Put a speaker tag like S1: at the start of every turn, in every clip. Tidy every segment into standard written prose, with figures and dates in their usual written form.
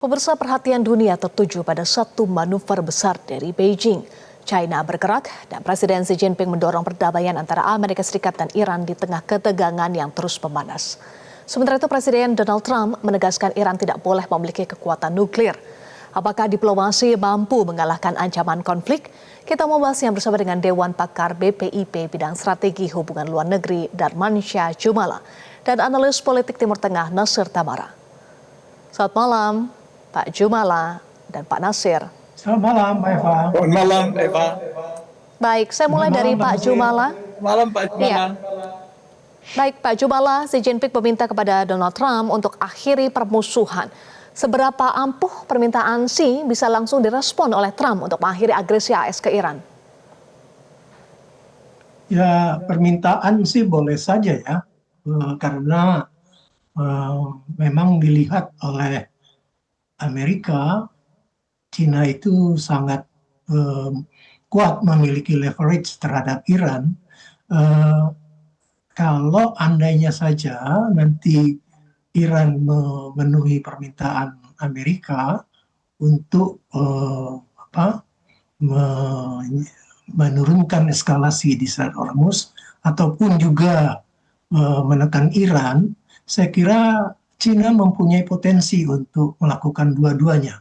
S1: Pemirsa, perhatian dunia tertuju pada satu manuver besar dari Beijing. China bergerak dan Presiden Xi Jinping mendorong perdamaian antara Amerika Serikat dan Iran di tengah ketegangan yang terus memanas. Sementara itu Presiden Donald Trump menegaskan Iran tidak boleh memiliki kekuatan nuklir. Apakah diplomasi mampu mengalahkan ancaman konflik? Kita membahasnya bersama dengan Dewan Pakar BPIP bidang strategi hubungan luar negeri Darmansyah Jumala dan analis politik Timur Tengah Nasir Tamara. Selamat malam Pak Jumala dan Pak Nasir.
S2: Selamat malam, Pak Eva.
S3: Selamat malam, Eva.
S1: Baik, saya mulai dari Pak Jumala.
S3: Malam, Pak Jumala.
S1: Iya. Baik, Pak Jumala, Xi Jinping meminta kepada Donald Trump untuk akhiri permusuhan. Seberapa ampuh permintaan Xi bisa langsung direspon oleh Trump untuk mengakhiri agresi AS ke Iran?
S2: Ya, permintaan sih boleh saja ya, karena memang dilihat oleh Amerika, Cina itu sangat kuat memiliki leverage terhadap Iran. Kalau andainya saja nanti Iran memenuhi permintaan Amerika untuk menurunkan eskalasi di Selat Hormuz ataupun juga menekan Iran, saya kira Cina mempunyai potensi untuk melakukan dua-duanya,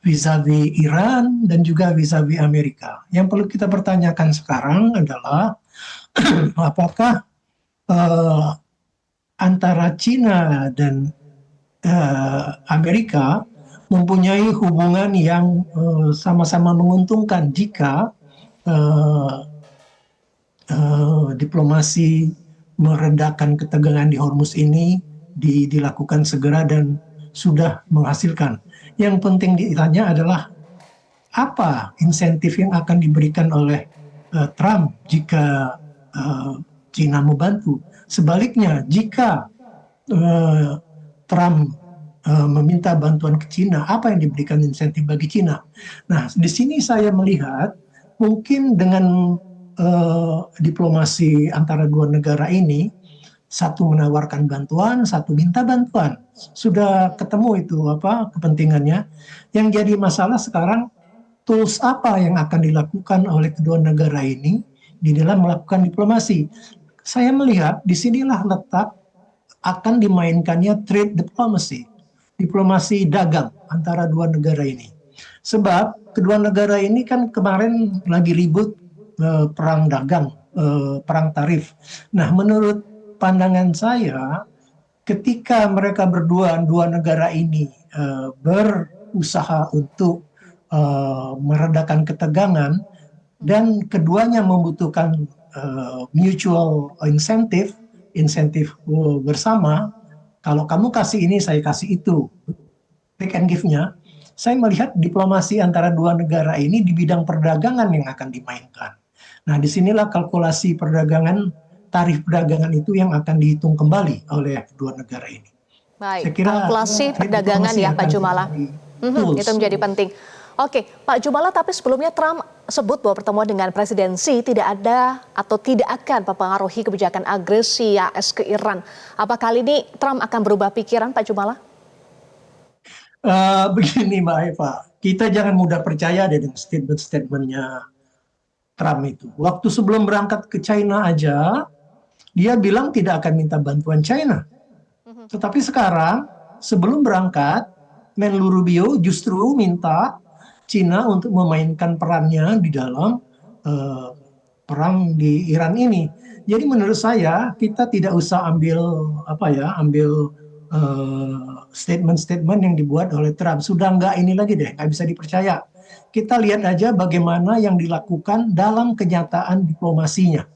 S2: vis-a-vis Iran dan juga vis-a-vis Amerika. Yang perlu kita pertanyakan sekarang adalah apakah antara Cina dan Amerika mempunyai hubungan yang sama-sama menguntungkan jika diplomasi meredakan ketegangan di Hormuz ini dilakukan segera dan sudah menghasilkan. Yang penting ditanya adalah apa insentif yang akan diberikan oleh Trump jika Cina membantu. Sebaliknya, jika Trump meminta bantuan ke Cina, apa yang diberikan insentif bagi Cina? Nah, di sini saya melihat mungkin dengan diplomasi antara dua negara ini, satu menawarkan bantuan, satu minta bantuan. Sudah ketemu itu kepentingannya. Yang jadi masalah sekarang, tools apa yang akan dilakukan oleh kedua negara ini di dalam melakukan diplomasi. Saya melihat disinilah letak akan dimainkannya trade diplomacy, diplomasi dagang antara dua negara ini. Sebab kedua negara ini kan kemarin lagi ribut perang dagang, perang tarif. Nah, menurut pandangan saya, ketika mereka dua negara ini berusaha untuk meredakan ketegangan dan keduanya membutuhkan mutual incentive bersama. Kalau kamu kasih ini, saya kasih itu, take and give-nya. Saya melihat diplomasi antara dua negara ini di bidang perdagangan yang akan dimainkan. Nah, disinilah kalkulasi perdagangan, tarif perdagangan itu yang akan dihitung kembali oleh kedua negara ini.
S1: Baik, kalkulasi perdagangan ya Pak Jumala. Itu menjadi penting. Oke, Pak Jumala, tapi sebelumnya Trump sebut bahwa pertemuan dengan Presiden Xi tidak ada atau tidak akan mempengaruhi kebijakan agresi AS ke Iran. Apa kali ini Trump akan berubah pikiran, Pak Jumala?
S2: Begini Mbak Eva, kita jangan mudah percaya dengan statement-statementnya Trump itu. Waktu sebelum berangkat ke China aja, dia bilang tidak akan minta bantuan China. Tetapi sekarang, sebelum berangkat, Menlu Rubio justru minta China untuk memainkan perannya di dalam perang di Iran ini. Jadi menurut saya, kita tidak usah ambil statement-statement yang dibuat oleh Trump. Sudah nggak ini lagi deh, nggak bisa dipercaya. Kita lihat aja bagaimana yang dilakukan dalam kenyataan diplomasinya.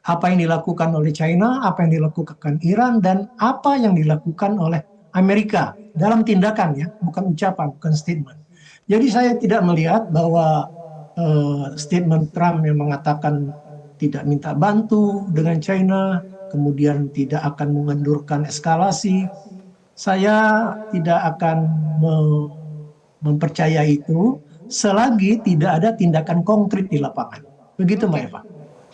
S2: Apa yang dilakukan oleh China, apa yang dilakukan Iran, dan apa yang dilakukan oleh Amerika dalam tindakan ya, bukan ucapan, bukan statement. Jadi saya tidak melihat bahwa statement Trump yang mengatakan tidak minta bantu dengan China, kemudian tidak akan mengendurkan eskalasi, saya tidak akan mempercayai itu selagi tidak ada tindakan konkret di lapangan. Begitu Mbak Eva.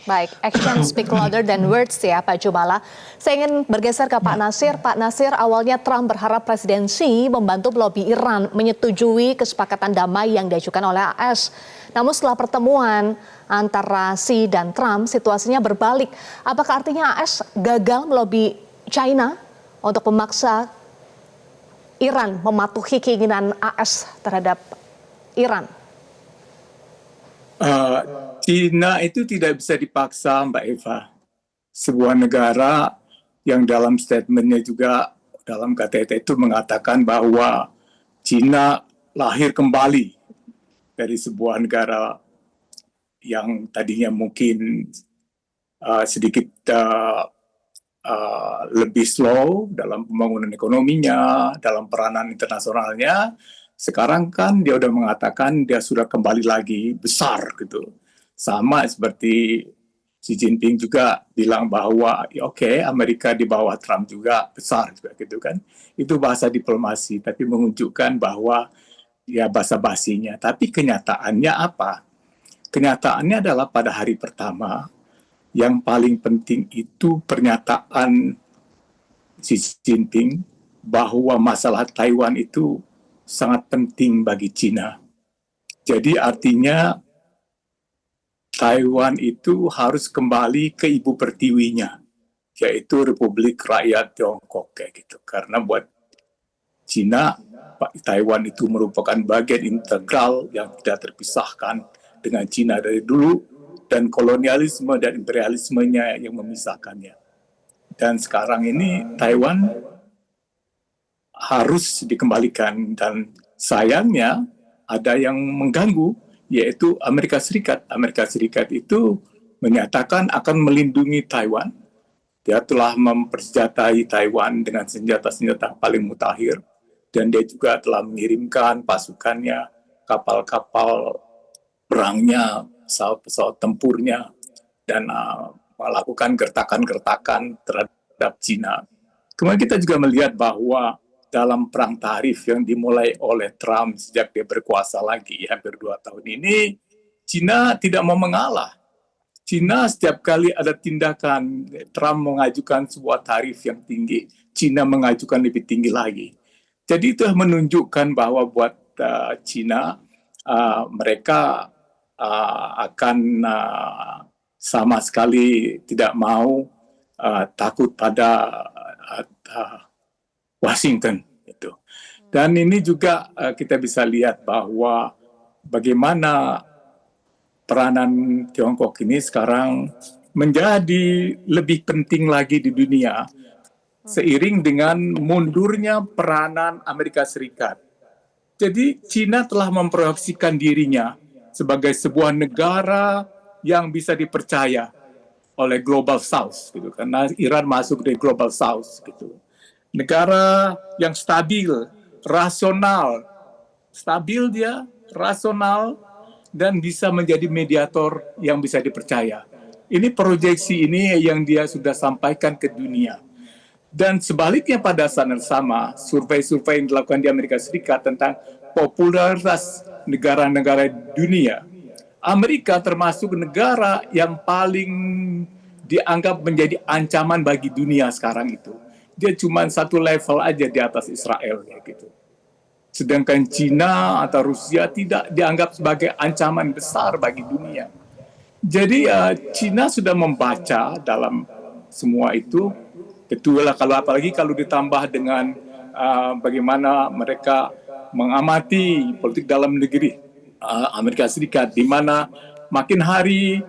S1: Baik, action speak louder than words ya Pak Jumala. Saya ingin bergeser ke Pak Nasir. Pak Nasir, awalnya Trump berharap Presiden Xi membantu melobi Iran menyetujui kesepakatan damai yang diajukan oleh AS. Namun setelah pertemuan antara Xi dan Trump, situasinya berbalik. Apakah artinya AS gagal melobi China untuk memaksa Iran mematuhi keinginan AS terhadap Iran?
S3: Cina itu tidak bisa dipaksa, Mbak Eva. Sebuah negara yang dalam statementnya juga dalam KTT itu mengatakan bahwa Cina lahir kembali dari sebuah negara yang tadinya mungkin sedikit lebih slow dalam pembangunan ekonominya, dalam peranan internasionalnya. Sekarang kan dia udah mengatakan dia sudah kembali lagi besar gitu. Sama seperti Xi Jinping juga bilang bahwa ya oke, Amerika di bawah Trump juga besar juga gitu kan. Itu bahasa diplomasi, tapi menunjukkan bahwa ya basa-basinya. Tapi kenyataannya apa? Kenyataannya adalah pada hari pertama yang paling penting itu pernyataan Xi Jinping bahwa masalah Taiwan itu sangat penting bagi Cina. Jadi artinya Taiwan itu harus kembali ke ibu pertiwinya, yaitu Republik Rakyat Tiongkok kayak gitu. Karena buat Cina, Taiwan itu merupakan bagian integral yang tidak terpisahkan dengan Cina dari dulu, dan kolonialisme dan imperialismenya yang memisahkannya. Dan sekarang ini Taiwan harus dikembalikan, dan sayangnya ada yang mengganggu, yaitu Amerika Serikat. Amerika Serikat itu menyatakan akan melindungi Taiwan. Dia telah mempersenjatai Taiwan dengan senjata-senjata paling mutakhir, dan dia juga telah mengirimkan pasukannya, kapal-kapal perangnya, pesawat-pesawat tempurnya, dan melakukan gertakan-gertakan terhadap Cina. Kemudian kita juga melihat bahwa dalam perang tarif yang dimulai oleh Trump sejak dia berkuasa lagi hampir 2 tahun ini, Cina tidak mau mengalah. Cina setiap kali ada tindakan, Trump mengajukan sebuah tarif yang tinggi, Cina mengajukan lebih tinggi lagi. Jadi itu menunjukkan bahwa buat Cina, mereka akan sama sekali tidak mau takut pada Washington itu. Dan ini juga kita bisa lihat bahwa bagaimana peranan Tiongkok ini sekarang menjadi lebih penting lagi di dunia seiring dengan mundurnya peranan Amerika Serikat. Jadi Cina telah memproyeksikan dirinya sebagai sebuah negara yang bisa dipercaya oleh Global South gitu, karena Iran masuk dari Global South gitu. Negara yang stabil, rasional, rasional, dan bisa menjadi mediator yang bisa dipercaya. Ini proyeksi ini yang dia sudah sampaikan ke dunia. Dan sebaliknya pada saat yang sama, survei-survei yang dilakukan di Amerika Serikat tentang popularitas negara-negara dunia, Amerika termasuk negara yang paling dianggap menjadi ancaman bagi dunia sekarang itu. Dia cuma satu level aja di atas Israel gitu. Sedangkan Cina atau Rusia tidak dianggap sebagai ancaman besar bagi dunia. Jadi Cina sudah membaca dalam semua itu. Betul lah, apalagi kalau ditambah dengan bagaimana mereka mengamati politik dalam negeri Amerika Serikat, di mana makin hari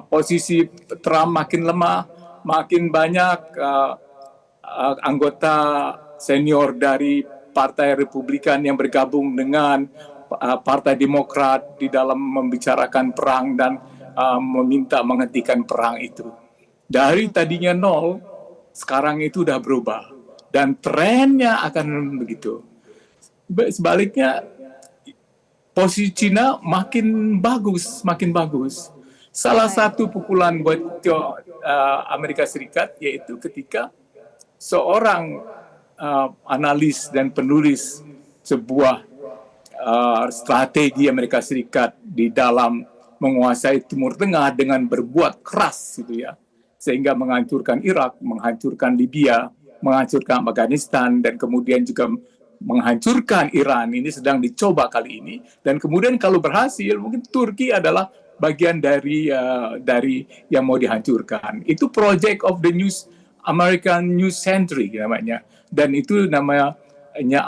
S3: posisi Trump makin lemah, makin banyak anggota senior dari Partai Republikan yang bergabung dengan Partai Demokrat di dalam membicarakan perang dan meminta menghentikan perang itu. Dari tadinya 0, sekarang itu udah berubah. Dan trennya akan begitu. Sebaliknya, posisi Cina makin bagus. Salah satu pukulan buat Amerika Serikat yaitu ketika seorang analis dan penulis sebuah strategi Amerika Serikat di dalam menguasai Timur Tengah dengan berbuat keras gitu ya, sehingga menghancurkan Irak, menghancurkan Libya, menghancurkan Afghanistan, dan kemudian juga menghancurkan Iran. Ini sedang dicoba kali ini, dan kemudian kalau berhasil mungkin Turki adalah bagian dari yang mau dihancurkan. Itu project of the American New Century namanya, dan itu namanya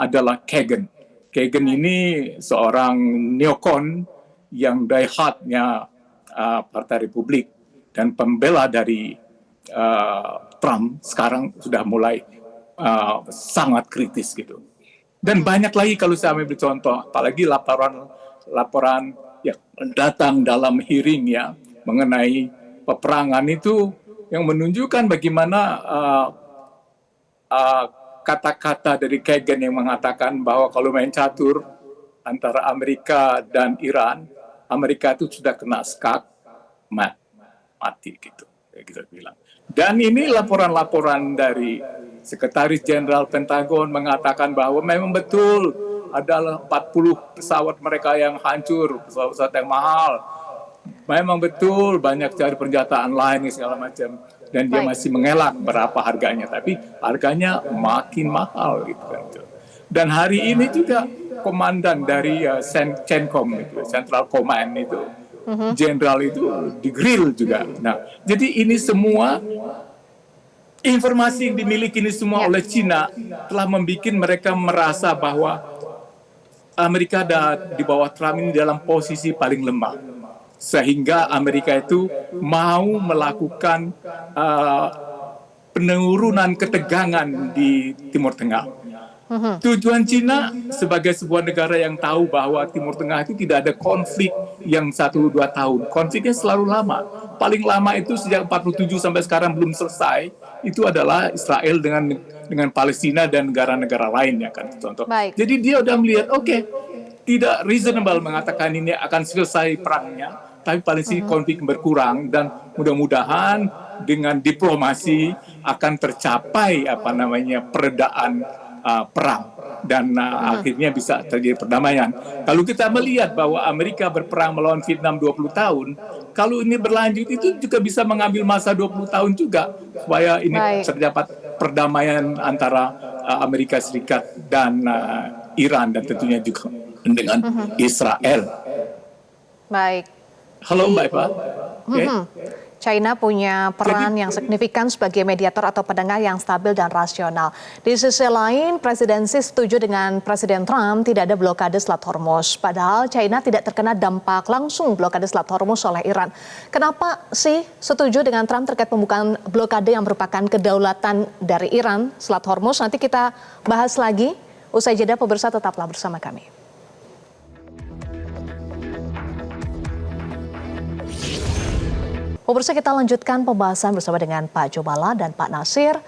S3: adalah Kagan. Kagan ini seorang neokon yang die-hardnya Partai Republik dan pembela dari Trump sekarang sudah mulai sangat kritis gitu. Dan banyak lagi kalau saya ambil contoh, apalagi laporan yang datang dalam hearing ya mengenai peperangan itu yang menunjukkan bagaimana kata-kata dari Kagan yang mengatakan bahwa kalau main catur antara Amerika dan Iran, Amerika itu sudah kena skak, mati gitu, kayak kita bilang. Dan ini laporan-laporan dari Sekretaris Jenderal Pentagon mengatakan bahwa memang betul adalah 40 pesawat mereka yang hancur, pesawat yang mahal. Memang betul banyak cari pernyataan lain segala macam. Dan dia masih mengelak berapa harganya, tapi harganya makin mahal gitu kan. Dan hari ini juga komandan dari CENTCOM itu, Central Command itu, jenderal itu di-grill juga. Nah, jadi ini semua informasi yang dimiliki ini semua oleh Cina telah membuat mereka merasa bahwa Amerika di bawah Trump ini dalam posisi paling lemah. Sehingga Amerika itu mau melakukan penurunan ketegangan di Timur Tengah. Tujuan Cina sebagai sebuah negara yang tahu bahwa Timur Tengah itu tidak ada konflik yang 1-2 tahun. Konfliknya selalu lama. Paling lama itu sejak 47 sampai sekarang belum selesai. Itu adalah Israel dengan Palestina dan negara-negara lain ya kan, contoh. Jadi dia udah melihat tidak reasonable mengatakan ini akan selesai perangnya, tapi paling sih konflik berkurang dan mudah-mudahan dengan diplomasi akan tercapai peredaan perang dan akhirnya bisa terjadi perdamaian. Kalau kita melihat bahwa Amerika berperang melawan Vietnam 20 tahun, kalau ini berlanjut itu juga bisa mengambil masa 20 tahun juga supaya ini terdapat perdamaian antara Amerika Serikat dan Iran dan tentunya juga dengan Israel.
S1: Baik.
S3: Halo Mbak Eva.
S1: China punya peran yang signifikan sebagai mediator atau penengah yang stabil dan rasional. Di sisi lain, presidensi setuju dengan Presiden Trump tidak ada blokade Selat Hormuz. Padahal China tidak terkena dampak langsung blokade Selat Hormuz oleh Iran. Kenapa sih setuju dengan Trump terkait pembukaan blokade yang merupakan kedaulatan dari Iran, Selat Hormuz? Nanti kita bahas lagi. Usai jeda, pemirsa tetaplah bersama kami. Pemirsa, kita lanjutkan pembahasan bersama dengan Pak Jomala dan Pak Nasir.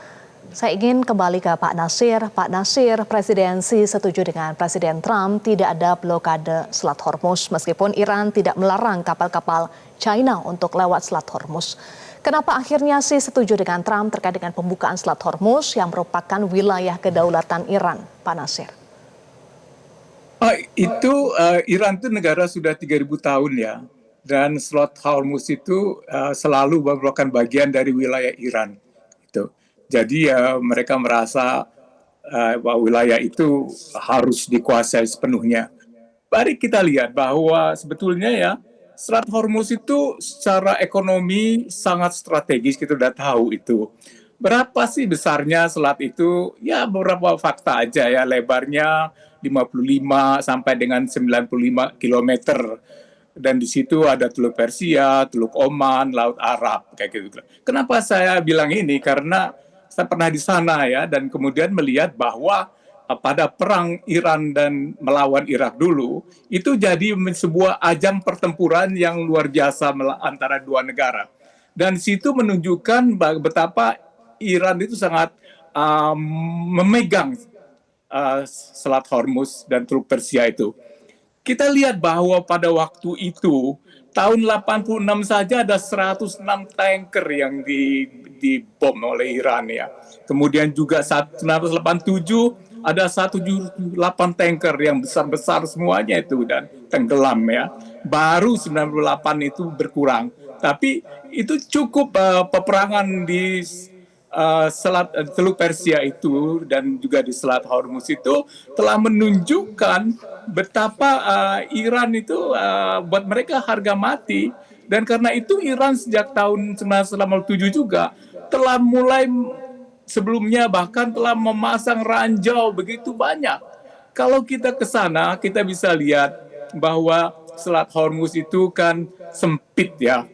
S1: Saya ingin kembali ke Pak Nasir. Pak Nasir, presidensi setuju dengan Presiden Trump tidak ada blokade Selat Hormuz meskipun Iran tidak melarang kapal-kapal China untuk lewat Selat Hormuz. Kenapa akhirnya sih setuju dengan Trump terkait dengan pembukaan Selat Hormuz yang merupakan wilayah kedaulatan Iran, Pak Nasir?
S3: Iran itu negara sudah 3.000 tahun ya. Dan Selat Hormuz itu selalu merupakan bagian dari wilayah Iran. Jadi mereka merasa bahwa wilayah itu harus dikuasai sepenuhnya. Mari kita lihat bahwa sebetulnya ya Selat Hormuz itu secara ekonomi sangat strategis, kita sudah tahu itu. Berapa sih besarnya selat itu? Ya beberapa fakta aja ya, lebarnya 55 sampai dengan 95 kilometer. Dan di situ ada Teluk Persia, Teluk Oman, Laut Arab, kayak gitu. Kenapa saya bilang ini? Karena saya pernah di sana ya, dan kemudian melihat bahwa pada perang Iran dan melawan Irak dulu, itu jadi sebuah ajang pertempuran yang luar biasa antara dua negara. Dan situ menunjukkan betapa Iran itu sangat memegang Selat Hormuz dan Teluk Persia itu. Kita lihat bahwa pada waktu itu, tahun 86 saja ada 106 tanker yang dibom oleh Iran ya. Kemudian juga 1987 ada 178 tanker yang besar-besar semuanya itu dan tenggelam ya. baru 98 itu berkurang. Tapi itu cukup peperangan di Selat Teluk Persia itu dan juga di Selat Hormuz itu telah menunjukkan betapa Iran itu buat mereka harga mati. Dan karena itu Iran sejak tahun 1987 juga telah mulai sebelumnya bahkan telah memasang ranjau begitu banyak. Kalau kita ke sana, kita bisa lihat bahwa Selat Hormuz itu kan sempit ya.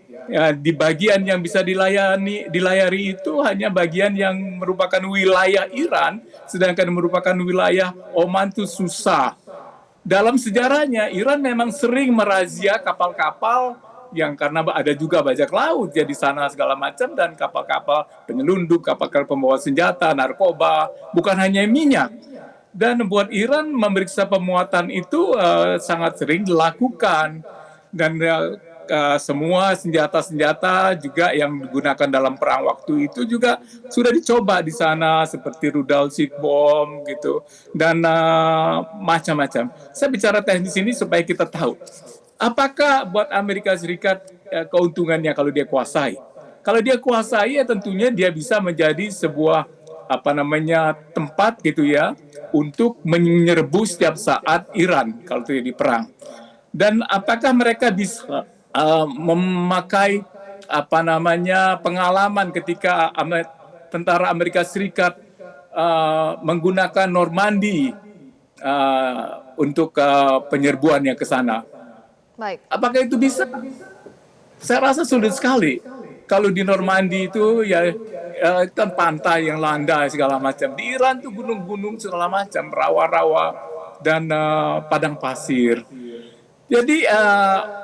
S3: Di bagian yang bisa dilayari itu hanya bagian yang merupakan wilayah Iran, sedangkan merupakan wilayah Oman itu susah. Dalam sejarahnya, Iran memang sering merazia kapal-kapal yang karena ada juga bajak laut ya di sana segala macam dan kapal-kapal penyelundup, kapal-kapal pembawa senjata, narkoba, bukan hanya minyak. Dan buat Iran memeriksa pemuatan itu sangat sering dilakukan dan semua senjata-senjata juga yang digunakan dalam perang waktu itu juga sudah dicoba di sana seperti rudal seed bomb gitu dan macam-macam. Saya bicara teknis ini supaya kita tahu apakah buat Amerika Serikat keuntungannya kalau dia kuasai. Kalau dia kuasai ya tentunya dia bisa menjadi sebuah tempat gitu ya untuk menyerbu setiap saat Iran kalau terjadi perang. Dan apakah mereka bisa memakai pengalaman ketika tentara Amerika Serikat menggunakan Normandy untuk penyerbuannya ke sana?
S1: Baik.
S3: Apakah itu bisa? Saya rasa sulit sekali. Kalau di Normandy itu ya kan pantai yang landai segala macam. Di Iran tuh gunung-gunung segala macam, rawa-rawa dan padang pasir. Jadi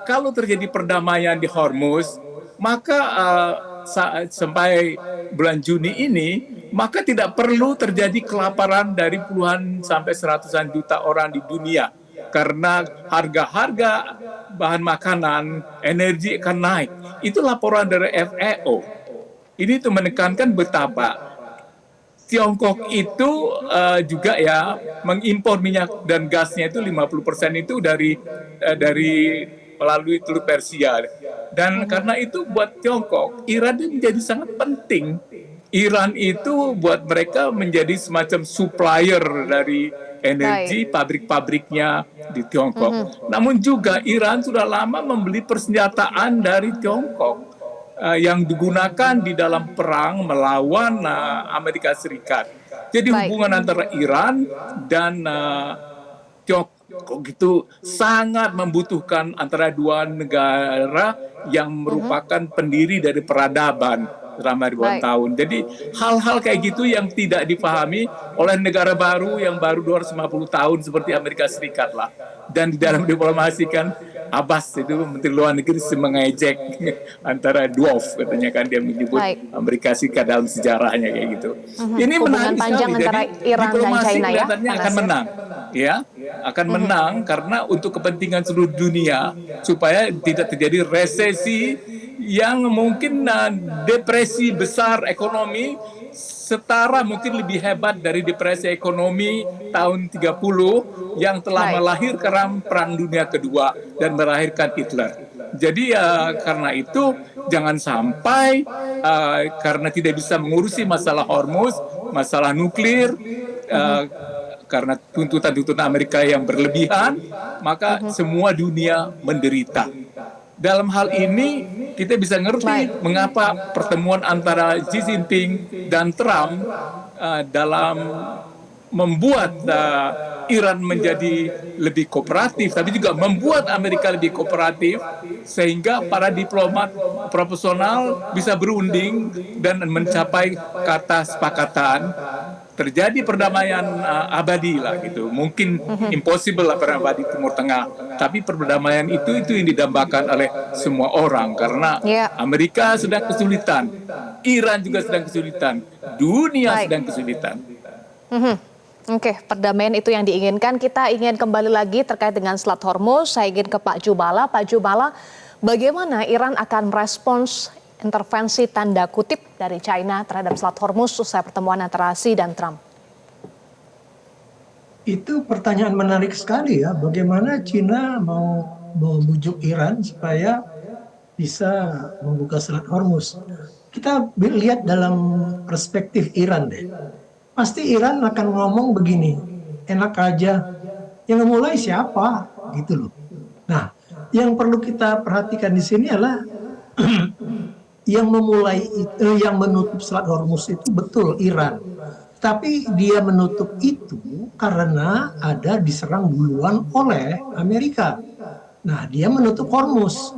S3: kalau terjadi perdamaian di Hormuz, maka sampai bulan Juni ini, maka tidak perlu terjadi kelaparan dari puluhan sampai seratusan juta orang di dunia. Karena harga-harga bahan makanan, energi akan naik. Itu laporan dari FAO. Ini tuh menekankan betapa Tiongkok itu juga ya mengimpor minyak dan gasnya itu 50% itu dari melalui Teluk Persia. Dan karena itu buat Tiongkok, Iran itu menjadi sangat penting. Iran itu buat mereka menjadi semacam supplier dari energi pabrik-pabriknya di Tiongkok. Namun juga Iran sudah lama membeli persenjataan dari Tiongkok yang digunakan di dalam perang melawan Amerika Serikat. Jadi hubungan antara Iran dan Tiongkok itu sangat membutuhkan antara dua negara yang merupakan pendiri dari peradaban selama ribuan tahun. Jadi hal-hal kayak gitu yang tidak dipahami oleh negara baru yang baru 250 tahun seperti Amerika Serikat lah. Dan di dalam diplomasi kan Abbas itu Menteri Luar Negeri mengejek antara dwarf katanya kan dia menyebut Amerika Serikat dalam sejarahnya kayak gitu. Ini menarik sekali.
S1: Antara
S3: Jadi
S1: Iran
S3: diplomasi
S1: dan China
S3: kelihatannya akan menang. Ya, akan menang karena untuk kepentingan seluruh dunia supaya tidak terjadi resesi yang mungkin depresi besar ekonomi setara mungkin lebih hebat dari depresi ekonomi tahun 30 yang telah melahirkan Perang Dunia Kedua dan melahirkan Hitler. Jadi karena itu jangan sampai karena tidak bisa mengurusi masalah Hormuz, masalah nuklir, karena tuntutan-tuntutan Amerika yang berlebihan, maka semua dunia menderita. Dalam hal ini kita bisa ngerti mengapa pertemuan antara Xi Jinping dan Trump dalam membuat Iran menjadi lebih kooperatif, tapi juga membuat Amerika lebih kooperatif, sehingga para diplomat profesional bisa berunding dan mencapai kata sepakatan. Terjadi perdamaian abadi lah gitu. Mungkin impossible lah perdamaian di Timur Tengah, tapi perdamaian itu yang didambakan oleh semua orang karena Amerika sedang kesulitan, Iran juga sedang kesulitan, dunia sedang kesulitan.
S1: Oke, perdamaian itu yang diinginkan. Kita ingin kembali lagi terkait dengan Selat Hormuz. Saya ingin ke Pak Jubala. Pak Jubala, bagaimana Iran akan merespons intervensi tanda kutip dari China terhadap Selat Hormuz usai pertemuan antara Xi dan Trump?
S2: Itu pertanyaan menarik sekali ya. Bagaimana China mau membujuk Iran supaya bisa membuka Selat Hormuz. Kita lihat dalam perspektif Iran deh. Pasti Iran akan ngomong begini, enak aja, yang memulai siapa? Gitu loh. Nah, yang perlu kita perhatikan di sini adalah yang yang menutup Selat Hormuz itu betul Iran. Tapi dia menutup itu karena ada diserang duluan oleh Amerika. Nah, dia menutup Hormuz.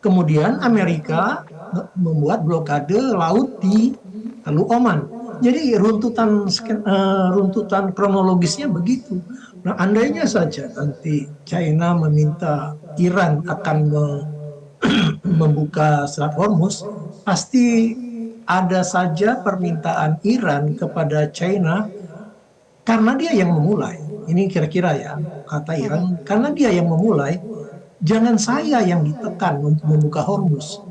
S2: Kemudian Amerika membuat blokade laut di Teluk Oman. Jadi runtutan kronologisnya begitu. Nah, andainya saja nanti China meminta Iran akan membuka Selat Hormuz, pasti ada saja permintaan Iran kepada China karena dia yang memulai. Ini kira-kira ya, kata Iran, karena dia yang memulai, jangan saya yang ditekan untuk membuka Hormuz.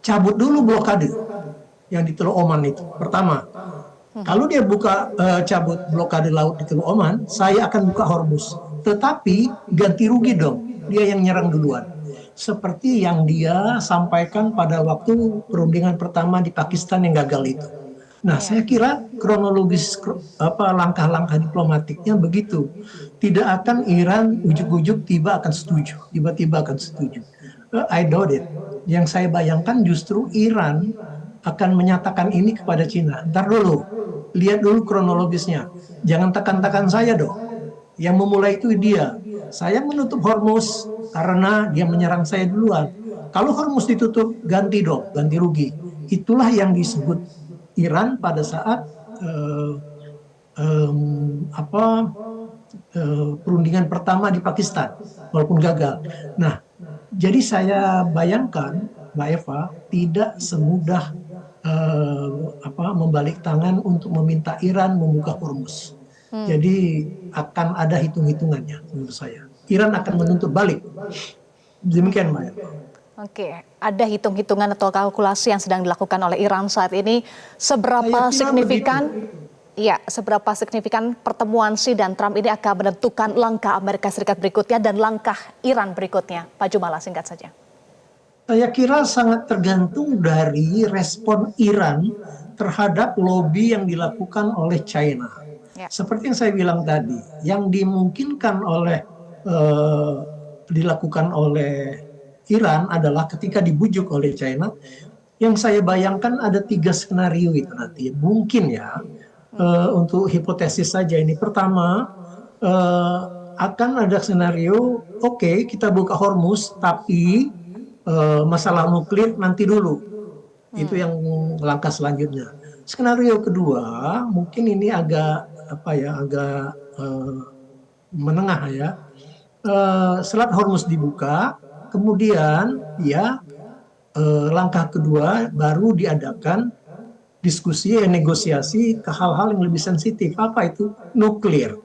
S2: Cabut dulu blokade yang di Teluk Oman itu. Pertama, kalau dia cabut blokade laut di Teluk Oman, saya akan buka Hormuz. Tetapi ganti rugi dong, dia yang nyerang duluan. Seperti yang dia sampaikan pada waktu perundingan pertama di Pakistan yang gagal itu. Nah, saya kira kronologis langkah-langkah diplomatiknya begitu. Tidak akan Iran ujuk-ujuk tiba-tiba akan setuju. I doubt it. Yang saya bayangkan justru Iran akan menyatakan ini kepada Cina. Ntar dulu, lihat dulu kronologisnya. Jangan tekan-tekan saya dong. Yang memulai itu dia. Saya menutup Hormuz karena dia menyerang saya duluan. Kalau Hormuz ditutup, ganti dong, ganti rugi. Itulah yang disebut Iran pada saat perundingan pertama di Pakistan, walaupun gagal. Nah, jadi saya bayangkan, Mbak Eva, tidak semudah membalik tangan untuk meminta Iran membuka Hormuz. Jadi akan ada hitung-hitungannya menurut saya. Iran akan menuntut balik. Demikian, Mbak Eva.
S1: Oke, ada hitung-hitungan atau kalkulasi yang sedang dilakukan oleh Iran saat ini. Seberapa signifikan pertemuan Xi dan Trump ini akan menentukan langkah Amerika Serikat berikutnya dan langkah Iran berikutnya? Pak Jumala, singkat saja.
S2: Saya kira sangat tergantung dari respon Iran terhadap lobby yang dilakukan oleh China. Ya. Seperti yang saya bilang tadi, yang dimungkinkan dilakukan oleh Iran adalah ketika dibujuk oleh China, yang saya bayangkan ada 3 skenario itu nanti. Mungkin ya, untuk hipotesis saja ini. Pertama, akan ada skenario, oke, kita buka Hormuz, tapi masalah nuklir nanti dulu. Itu yang langkah selanjutnya. Skenario kedua, mungkin ini agak menengah ya. Selat Hormuz dibuka, kemudian ya langkah kedua baru diadakan diskusi negosiasi ke hal-hal yang lebih sensitif. Apa itu? Nuklir.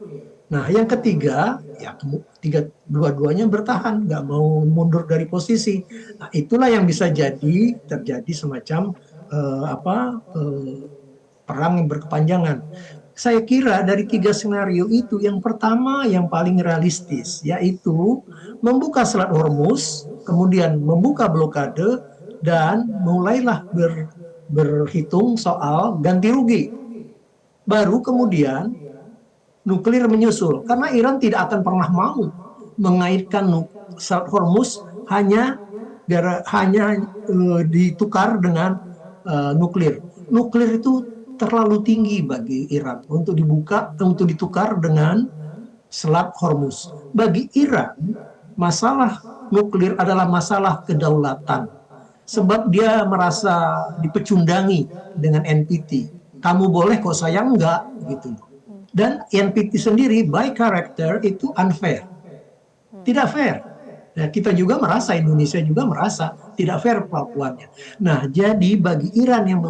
S2: Nah, yang ketiga ya dua-duanya bertahan, nggak mau mundur dari posisi. Nah, itulah yang bisa terjadi semacam perang yang berkepanjangan. Saya kira dari 3 skenario itu yang pertama yang paling realistis yaitu membuka Selat Hormuz, kemudian membuka blokade dan mulailah berhitung soal ganti rugi. Baru kemudian nuklir menyusul karena Iran tidak akan pernah mau mengaitkan Selat Hormuz hanya ditukar dengan nuklir. Nuklir itu terlalu tinggi bagi Iran untuk ditukar dengan Selat Hormuz. Bagi Iran, masalah nuklir adalah masalah kedaulatan. Sebab dia merasa dipecundangi dengan NPT. Kamu boleh kok, saya enggak, gitu. Dan NPT sendiri by character itu unfair. Tidak fair. Nah, kita juga merasa, Indonesia juga merasa tidak fair perlakuannya. Nah, jadi bagi Iran yang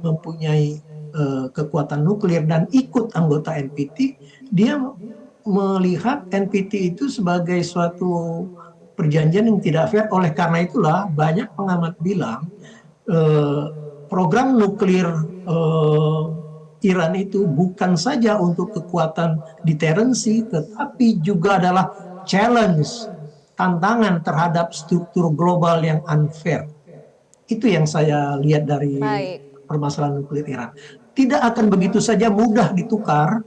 S2: mempunyai kekuatan nuklir dan ikut anggota NPT, dia melihat NPT itu sebagai suatu perjanjian yang tidak fair. Oleh karena itulah banyak pengamat bilang program nuklir Iran itu bukan saja untuk kekuatan deterensi, tetapi juga adalah challenge tantangan terhadap struktur global yang unfair. Itu yang saya lihat dari
S1: Baik.
S2: permasalahan nuklir Iran. Tidak akan begitu saja mudah ditukar,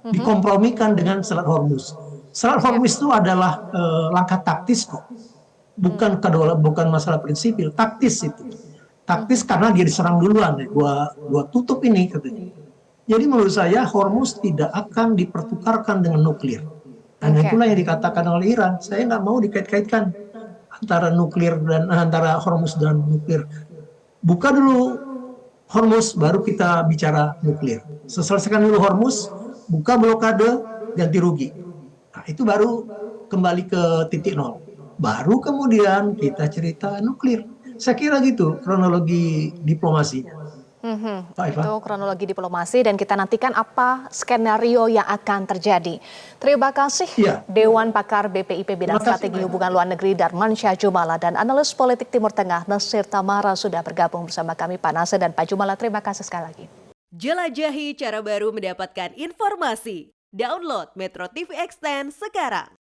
S2: dikompromikan dengan Selat Hormuz. Selat Hormuz itu adalah langkah taktis kok, bukan masalah prinsipil, taktis itu. Taktis karena dia diserang duluan, gua tutup ini katanya. Jadi menurut saya Hormuz tidak akan dipertukarkan dengan nuklir. Dan itulah yang dikatakan oleh Iran. Saya nggak mau dikait-kaitkan antara nuklir dan antara Hormuz dan nuklir. Buka dulu Hormuz, baru kita bicara nuklir. Selesaikan dulu Hormuz, buka blokade, ganti rugi. Nah, itu baru kembali ke titik nol. Baru kemudian kita cerita nuklir. Saya kira gitu kronologi diplomasinya. Pak Eva.
S1: Itu kronologi diplomasi dan kita nantikan apa skenario yang akan terjadi. Terima kasih Dewan Pakar BPIP Bidang Strategi Hubungan Luar Negeri Darman Syah Jumala dan analis politik Timur Tengah Nasir Tamara sudah bergabung bersama kami Pak Nasir dan Pak Jumala. Terima kasih sekali lagi.
S4: Jelajahi cara baru mendapatkan informasi. Download Metro TV Extend sekarang.